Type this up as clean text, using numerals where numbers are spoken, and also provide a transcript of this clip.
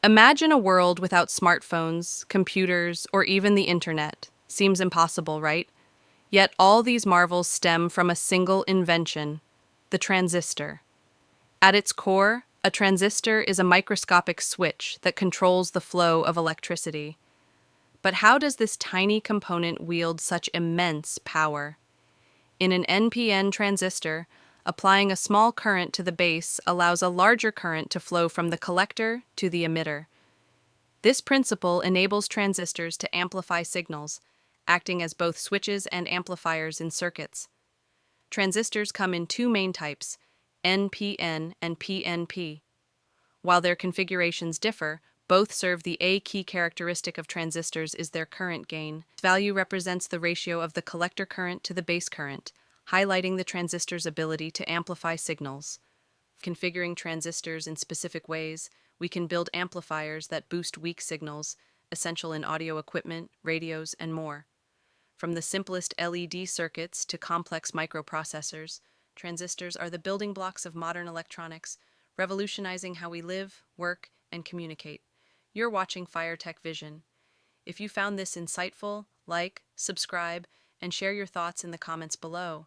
Imagine a world without smartphones, computers, or even the internet. Seems impossible, right? Yet all these marvels stem from a single invention, the transistor. At its core, a transistor is a microscopic switch that controls the flow of electricity. But how does this tiny component wield such immense power? In an NPN transistor, applying a small current to the base allows a larger current to flow from the collector to the emitter. This principle enables transistors to amplify signals, acting as both switches and amplifiers in circuits. Transistors come in two main types, NPN and PNP. While their configurations differ, both serve the A key characteristic of transistors is their current gain. This value represents the ratio of the collector current to the base current, highlighting the transistor's ability to amplify signals. Configuring transistors in specific ways, we can build amplifiers that boost weak signals, essential in audio equipment, radios, and more. From the simplest LED circuits to complex microprocessors, transistors are the building blocks of modern electronics, revolutionizing how we live, work, and communicate. You're watching FireTech Vision. If you found this insightful, like, subscribe, and share your thoughts in the comments below.